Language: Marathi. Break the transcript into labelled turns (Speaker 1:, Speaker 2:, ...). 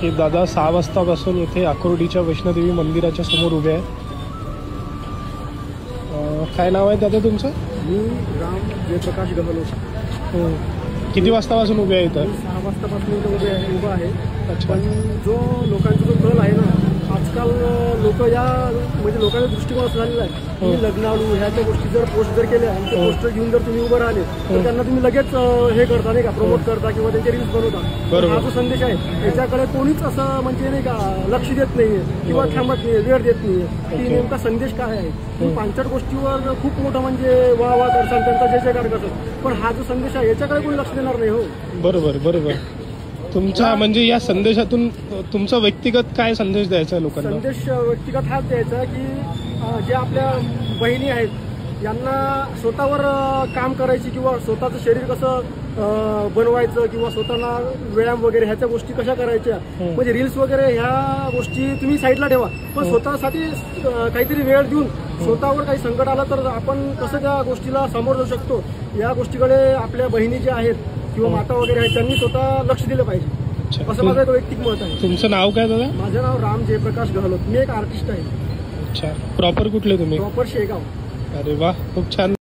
Speaker 1: हे दादा 6 वाजतापासून इथे आकुर्डीच्या वैष्णोदेवी मंदिराच्या समोर उभे आहे. काय नाव आहे दादा तुमचं?
Speaker 2: मी राम जयप्रकाश गहलोत.
Speaker 1: किती वाजतापासून उभे आहे इथं?
Speaker 2: 6 वाजतापासून इथं उभा आहे.
Speaker 1: अच्छा.
Speaker 2: पण जो लोकांचा जो कल आहे ना, आजकाल लोक या म्हणजे लोकांचा दृष्टिकोन असं झालेला आहे की लग्नाळू ह्याच्या गोष्टी जर पोस्ट जर केल्या आणि ते पोस्टर घेऊन जर तुम्ही उभं राहिले तर त्यांना तुम्ही लगेच हे करता नाही का, प्रमोट करता किंवा त्यांचे रील्स बनवता. हा जो संदेश आहे याच्याकडे कोणीच असं म्हणजे नाही का लक्ष देत नाहीये किंवा थांबत नाहीये, वेळ देत नाहीये की नेमका संदेश काय आहे. तुम्ही 5 गोष्टीवर खूप मोठं म्हणजे वा करसाल, त्यांचा जय जयकार करसाल, पण हा जो संदेश आहे याच्याकडे कोणी लक्ष देणार नाही. हो
Speaker 1: बरोबर बरोबर. तुमचा म्हणजे या संदेशातून तुमचा व्यक्तिगत काय संदेश द्यायचा आहे लोकांना?
Speaker 2: संदेश व्यक्तिगत हाच द्यायचा की जे आपल्या बहिणी आहेत यांना स्वतःवर काम करायची किंवा स्वतःचं शरीर कसं बनवायचं किंवा स्वतःला व्यायाम वगैरे ह्याच्या गोष्टी कशा करायच्या, म्हणजे रील्स वगैरे ह्या गोष्टी तुम्ही साईडला ठेवा, पण स्वतःसाठी काहीतरी वेळ देऊन स्वतःवर काही संकट आलं तर आपण कसं त्या गोष्टीला समोर जाऊ शकतो या गोष्टीकडे आपल्या बहिणी ज्या आहेत किंवा माता वगैरे आहेत त्यांनी स्वतः लक्ष दिलं पाहिजे, असं माझं एक वैयक्तिक मत आहे.
Speaker 1: तुमचं नाव काय दादा?
Speaker 2: माझं नाव राम जयप्रकाश गहलोत. मी एक आर्टिस्ट आहे.
Speaker 1: अच्छा. प्रॉपर कुठले तुम्ही?
Speaker 2: प्रॉपर शेगाव.
Speaker 1: अरे वा, खूप छान.